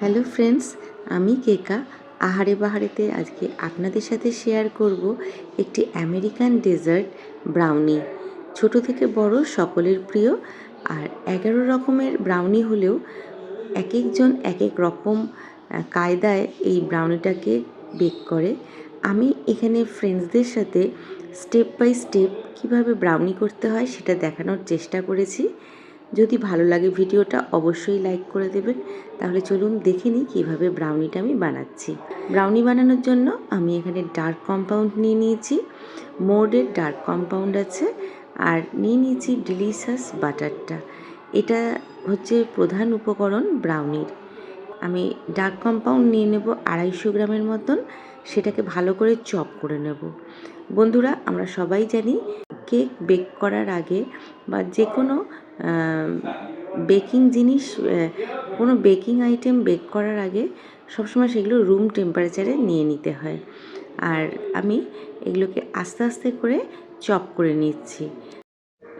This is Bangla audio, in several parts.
হ্যালো ফ্রেন্ডস, আমি কেকা আহারে বাহারেতে আজকে আপনাদের সাথে শেয়ার করব একটি আমেরিকান ডেজার্ট ব্রাউনি। ছোট থেকে বড় সকলের প্রিয়। আর 11 রকমের ব্রাউনি হলেও এক একজন এক এক রকম কায়দায় এই ব্রাউনিটাকে বেক করে। আমি এখানে ফ্রেন্ডসদের সাথে স্টেপ বাই স্টেপ কীভাবে ব্রাউনি করতে হয় সেটা দেখানোর চেষ্টা করেছি। যদি ভালো লাগে ভিডিওটা অবশ্যই লাইক করে দেবেন। তাহলে চলুন দেখে নিই কীভাবে ব্রাউনিটা আমি বানাচ্ছি। ব্রাউনি বানানোর জন্য আমি এখানে ডার্ক কম্পাউন্ড নিয়ে নিয়েছি, মোর্ডের ডার্ক কম্পাউন্ড আছে, আর নিয়ে নিয়েছি ডিলিশাস বাটারটা। এটা হচ্ছে প্রধান উপকরণ ব্রাউনির। আমি ডার্ক কম্পাউন্ড নিয়ে নেব 250 গ্রামের মতন, সেটাকে ভালো করে চপ করে নেব। বন্ধুরা, আমরা সবাই জানি কেক বেক করার আগে বা যে কোনো বেকিং জিনিস, কোনো বেকিং আইটেম বেক করার আগে সবসময় সেগুলো রুম টেম্পারেচারে নিয়ে নিতে হয়। আর আমি এগুলোকে আস্তে আস্তে করে চপ করে নিচ্ছি।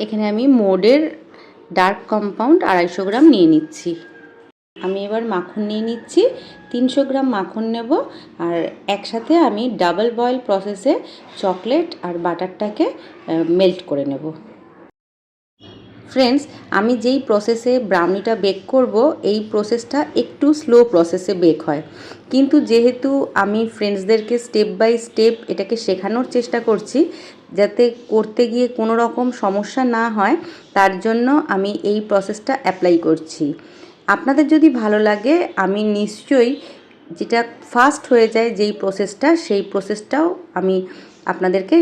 এখানে আমি মোডের ডার্ক কম্পাউন্ড 250 গ্রাম নিয়ে নিচ্ছি। আমি এবার মাখন নিয়ে নিচ্ছি, 300 গ্রাম মাখন নেব। আর একসাথে আমি ডাবল বয়েল প্রসেসে চকলেট আর বাটারটাকে মেল্ট করে নেব। ফ্রেন্ডস, আমি যেই প্রসেসে ব্রাউনিটা বেক করব এই প্রসেসটা একটু স্লো প্রসেসে বেক হয়, কিন্তু যেহেতু আমি ফ্রেন্ডসদেরকে স্টেপ বাই স্টেপ এটাকে শেখানোর চেষ্টা করছি যাতে করতে গিয়ে কোনো রকম সমস্যা না হয়, তার জন্য আমি এই প্রসেসটা অ্যাপ্লাই করছি। আপনাদের যদি ভালো লাগে আমি নিশ্চয়ই যেটা ফাস্ট হয়ে যায় যেই প্রসেসটা, সেই প্রসেসটাও আমি আপনাদেরকে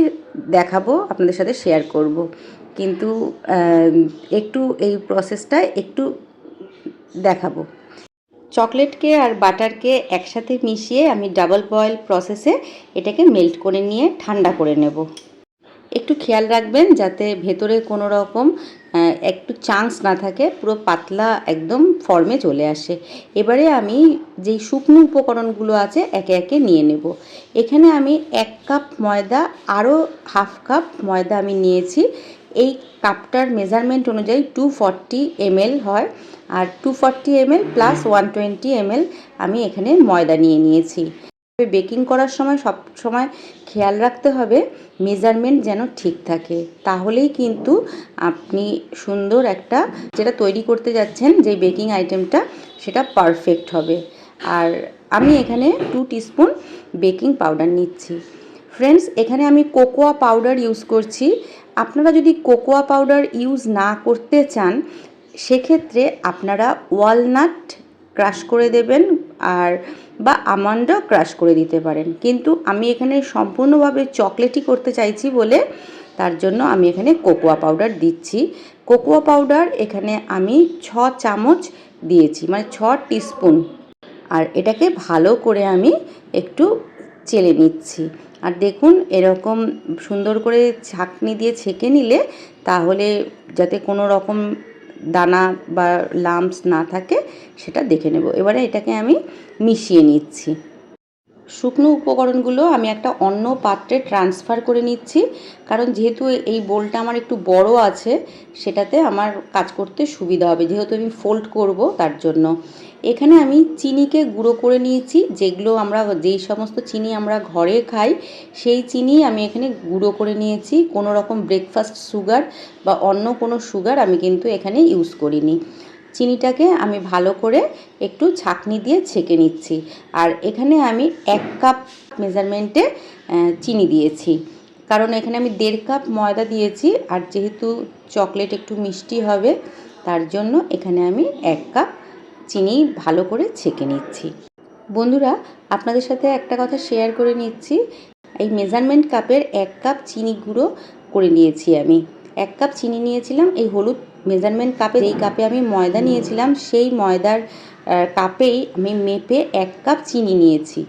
দেখাবো, আপনাদের সাথে শেয়ার করব। কিন্তু একটু এই প্রসেসটা একটু দেখাবো। চকলেটকে আর বাটারকে একসাথে মিশিয়ে আমি ডাবল বয়েল প্রসেসে এটাকে মেল্ট করে নিয়ে ঠান্ডা করে নেব। একটু খেয়াল রাখবেন যাতে ভেতরে কোনো রকম একটু চান্স না থাকে, পুরো পাতলা একদম ফর্মে চলে আসে। এবারে আমি যেই শুকনো উপকরণগুলো আছে একে একে নিয়ে নেব। এখানে আমি 1 কাপ ময়দা, আরও হাফ কাপ ময়দা আমি নিয়েছি। এই কাপটার মেজারমেন্ট অনুযায়ী 240 ml হয়, আর 240 ml প্লাস 120 ml আমি এখানে ময়দা নিয়ে নিয়েছি। বেকিং করার সময় সব সময় খেয়াল রাখতে হবে মেজারমেন্ট যেন ঠিক থাকে, তাহলেই কিন্তু আপনি সুন্দর একটা যেটা তৈরি করতে যাচ্ছেন যে বেকিং আইটেমটা সেটা পারফেক্ট হবে। আর আমি এখানে 2 টিস্পুন বেকিং পাউডার নিচ্ছি। ফ্রেন্ডস, এখানে আমি কোকোয়া পাউডার ইউজ করছি। আপনারা যদি কোকোয়া পাউডার ইউজ না করতে চান সেক্ষেত্রে আপনারা ওয়ালনাট ক্রাশ করে দেবেন আর বা আমন্ডও ক্রাশ করে দিতে পারেন, কিন্তু আমি এখানে সম্পূর্ণভাবে চকলেটই করতে চাইছি বলে তার জন্য আমি এখানে কোকোয়া পাউডার দিচ্ছি। কোকোয়া পাউডার এখানে আমি 6 চামচ দিয়েছি, মানে 6 টিস্পুন। আর এটাকে ভালো করে আমি একটু চেলে নিচ্ছি। আর দেখুন এরকম সুন্দর করে ছাঁকনি দিয়ে ছেঁকে নিলে তাহলে যাতে কোনো রকম দানা বা লাম্পস না থাকে সেটা দেখে নেব। এবারে এটাকে আমি মিশিয়ে নিচ্ছি। শুকনো উপকরণগুলো আমি একটা অন্য পাত্রে ট্রান্সফার করে নিচ্ছি, কারণ যেহেতু এই বোলটা আমার একটু বড় আছে সেটাতে আমার কাজ করতে সুবিধা হবে, যেহেতু আমি ফোল্ড করব তার জন্য। এখানে আমি চিনিকে গুঁড়ো করে নিয়েছি, যেই সমস্ত চিনি আমরা ঘরে খাই সেই চিনি আমি এখানে গুঁড়ো করে নিয়েছি। কোনো রকম ব্রেকফাস্ট সুগার বা অন্য কোনো সুগার আমি কিন্তু এখানে ইউজ করিনি। চিনিটাকে আমি ভালো করে একটু ছাঁকনি দিয়ে ছেঁকে নিচ্ছি। আর এখানে আমি 1 কাপ মেজারমেন্টে চিনি দিয়েছি, কারণ এখানে আমি 1.5 কাপ ময়দা দিয়েছি, আর যেহেতু চকলেট একটু মিষ্টি হবে তার জন্য এখানে আমি 1 কাপ চিনি ভালো করে ছেঁকে নিচ্ছি। বন্ধুরা, আপনাদের সাথে একটা কথা শেয়ার করে নিচ্ছি। এই মেজারমেন্ট কাপের 1 কাপ চিনি গুঁড়ো করে নিয়েছি আমি। 1 কাপ চিনি নিয়েছিলাম এই হলুদ মেজারমেন্ট কাপে, যেই কাপে আমি ময়দা নিয়েছিলাম সেই ময়দার কাপেই আমি মেপে 1 কাপ চিনি নিয়েছি।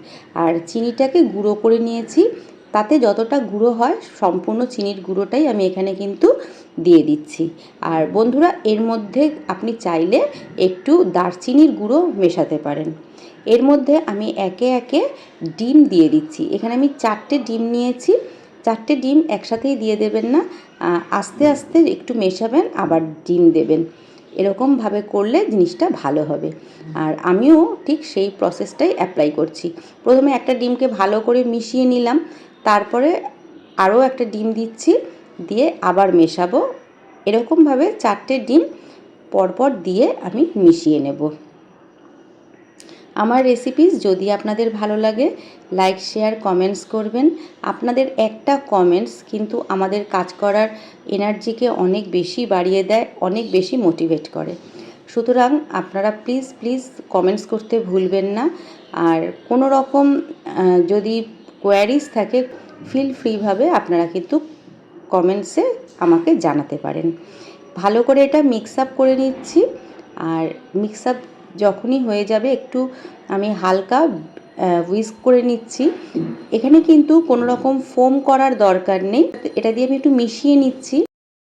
আর চিনিটাকে গুঁড়ো করে নিয়েছি, তাতে যতটা গুঁড়ো হয় সম্পূর্ণ চিনির গুঁড়োটাই আমি এখানে কিন্তু দিয়ে দিচ্ছি। আর বন্ধুরা, এর মধ্যে আপনি চাইলে একটু দারচিনির গুঁড়ো মেশাতে পারেন। এর মধ্যে আমি একে একে ডিম দিয়ে দিচ্ছি। এখানে আমি 4টে ডিম নিয়েছি। 4টে ডিম একসাথেই দিয়ে দেবেন না, আস্তে আস্তে একটু মেশাবেন আবার ডিম দেবেন। এরকমভাবে করলে জিনিসটা ভালো হবে। আর আমিও ঠিক সেই প্রসেসটাই অ্যাপ্লাই করছি। প্রথমে একটা ডিমকে ভালো করে মিশিয়ে নিলাম, তারপরে আরও একটা ডিম দিচ্ছি, দিয়ে আবার মেশাবো। এরকমভাবে 4টে ডিম পরপর দিয়ে আমি মিশিয়ে নেব। আমার রেসিপিস যদি আপনাদের ভালো লাগে, লাইক শেয়ার কমেন্টস করবেন। আপনাদের একটা কমেন্টস কিন্তু আমাদের কাজ করার এনার্জিকে অনেক বেশি বাড়িয়ে দেয়, অনেক বেশি মোটিভেট করে। সুতরাং আপনারা প্লিজ প্লিজ কমেন্টস করতে ভুলবেন না। আর কোনো রকম যদি কোয়ারিজ থাকে, ফিল ফ্রিভাবে আপনারা কিন্তু কমেন্টসে আমাকে জানাতে পারেন। ভালো করে এটা মিক্স আপ করে নিচ্ছি। আর মিক্স আপ যখনই হয়ে যাবে একটু আমি হালকা হুইস্ক করে নিচ্ছি। এখানে কিন্তু কোনো রকম ফোম করার দরকার নেই। এটা দিয়ে আমি একটু মিশিয়ে নিচ্ছি,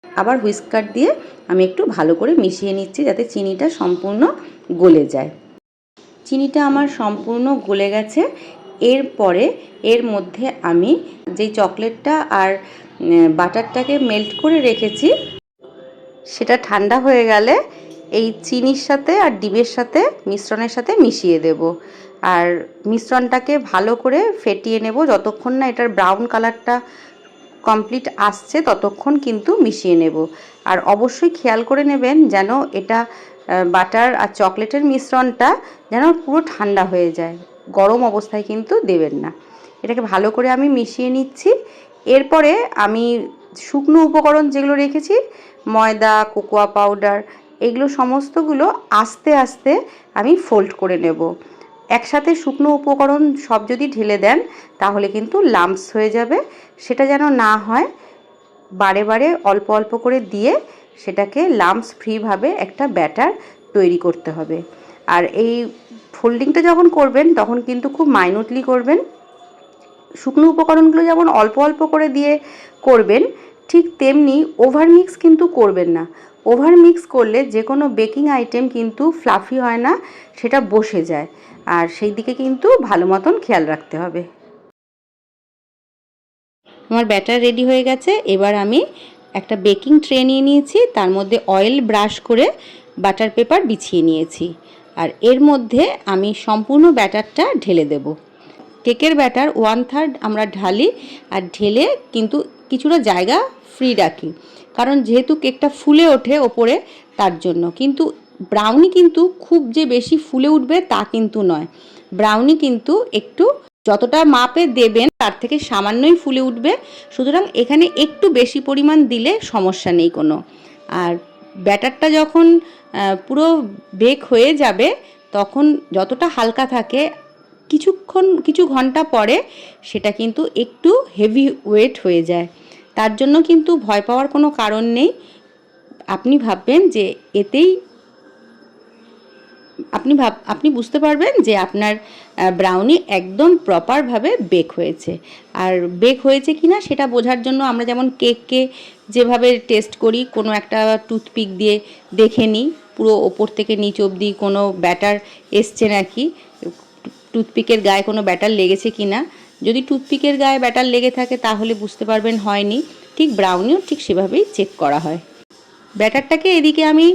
আবার হুইস্কার দিয়ে আমি একটু ভালো করে মিশিয়ে নিচ্ছি যাতে চিনিটা সম্পূর্ণ গলে যায়। চিনিটা আমার সম্পূর্ণ গলে গেছে। এরপরে এর মধ্যে আমি যেই চকলেটটা আর বাটারটাকে মেল্ট করে রেখেছি, সেটা ঠান্ডা হয়ে গেলে এই চিনির সাথে আর ডিমের সাথে মিশ্রণের সাথে মিশিয়ে দেব। আর মিশ্রণটাকে ভালো করে ফেটিয়ে নেব, যতক্ষণ না এটার ব্রাউন কালারটা কমপ্লিট আসছে ততক্ষণ কিন্তু মিশিয়ে নেব। আর অবশ্যই খেয়াল করে নেবেন যেন এটা বাটার আর চকলেটের মিশ্রণটা যেন পুরো ঠান্ডা হয়ে যায়, গরম অবস্থায় কিন্তু দেবেন না। এটাকে ভালো করে আমি মিশিয়ে নিচ্ছি। এরপরে আমি শুকনো উপকরণ যেগুলো রেখেছি, ময়দা, কোকোয়া পাউডার, এগুলো সমস্তগুলো আস্তে আস্তে আমি ফোল্ড করে নেব। একসাথে শুকনো উপকরণ সব যদি ঢেলে দেন তাহলে কিন্তু লাম্পস হয়ে যাবে। সেটা যেন না হয়, বারে বারে অল্প অল্প করে দিয়ে সেটাকে লাম্পস ফ্রিভাবে একটা ব্যাটার তৈরি করতে হবে। আর এই ফোল্ডিংটা যখন করবেন তখন কিন্তু খুব মাইনুটলি করবেন। শুকনো উপকরণগুলো যেমন অল্প অল্প করে দিয়ে করবেন, ঠিক তেমনি ওভার মিক্স কিন্তু করবেন না। ওভার মিক্স করলে যে কোনো বেকিং আইটেম কিন্তু ফ্লাফি হয় না, সেটা বসে যায়। আর সেই দিকে কিন্তু ভালো মতন খেয়াল রাখতে হবে। আমার ব্যাটার রেডি হয়ে গেছে। এবার আমি একটা বেকিং ট্রে নিয়ে নিয়েছি, তার মধ্যে অয়েল ব্রাশ করে বাটার পেপার বিছিয়ে নিয়েছি। আর এর মধ্যে আমি সম্পূর্ণ ব্যাটারটা ঢেলে দেব। কেকের ব্যাটার 1/3 আমরা ঢালি, আর ঢেলে কিন্তু কিছুটা জায়গা ফ্রি রাখি, কারণ যেহেতু কেকটা ফুলে ওঠে ওপরে, তার জন্য। কিন্তু ব্রাউনি কিন্তু খুব যে বেশি ফুলে উঠবে তা কিন্তু নয়। ব্রাউনি কিন্তু একটু যতটা মাপে দেবেন তার থেকে সামান্যই ফুলে উঠবে। সুতরাং এখানে একটু বেশি পরিমাণ দিলে সমস্যা নেই কোনো। আর ব্যাটারটা যখন পুরো বেক হয়ে যাবে তখন যতটা হালকা থাকে, কিছু ঘন্টা পরে সেটা কিন্তু একটু হেভি ওয়েট হয়ে যায়। তার জন্য কিন্তু ভয় পাওয়ার কোনো কারণ নেই। আপনি ভাববেন যে এতেই আপনি বুঝতে পারবেন যে আপনার ব্রাউনি একদম প্রপারভাবে বেক হয়েছে। আর বেক হয়েছে কি না সেটা বোঝার জন্য আমরা যেমন কেককে যেভাবে টেস্ট করি, কোনো একটা টুথপিক দিয়ে দেখে নিই পুরো ওপর থেকে নিচ অবধি কোনো ব্যাটার এসছে নাকি, টুথপিকের গায়ে কোনো ব্যাটার লেগেছে কি না। যদি টুথপিকের গায়ে ব্যাটার লেগে থাকে তাহলে বুঝতে পারবেন হয়নি। ঠিক ব্রাউনিও ঠিক সেভাবেই চেক করা হয়। ব্যাটারটাকে এদিকে আমি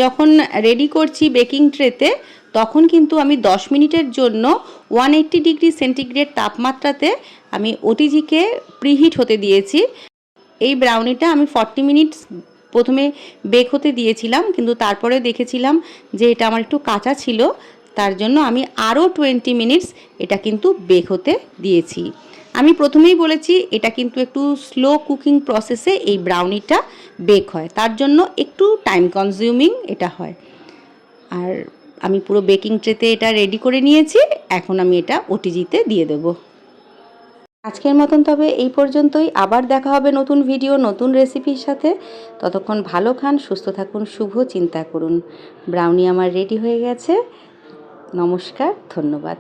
যখন রেডি করছি বেকিং ট্রেতে, তখন কিন্তু আমি 10 মিনিটের জন্য 180 ডিগ্রি সেন্টিগ্রেড তাপমাত্রাতে আমি ওটিজিকে প্রিহিট হতে দিয়েছি। এই ব্রাউনিটা আমি 40 মিনিটস প্রথমে বেক হতে দিয়েছিলাম, কিন্তু তারপরে দেখেছিলাম যে এটা আমার একটু কাঁচা ছিল, তার জন্য আমি আরও 20 মিনিটস এটা কিন্তু বেক হতে দিয়েছি। আমি প্রথমেই বলেছি এটা কিন্তু একটু স্লো কুকিং প্রসেসে এই ব্রাউনিটা বেক হয়, তার জন্য একটু টাইম কনজিউমিং এটা হয়। আর আমি পুরো বেকিং ট্রেতে এটা রেডি করে নিয়েছি। এখন আমি এটা ওটিজিতে দিয়ে দেবো। আজকের মতন তবে এই পর্যন্তই। আবার দেখা হবে নতুন ভিডিও, নতুন রেসিপির সাথে। ততক্ষণ ভালো খান, সুস্থ থাকুন, শুভ চিন্তা করুন। ব্রাউনি আমার রেডি হয়ে গেছে। নমস্কার, ধন্যবাদ।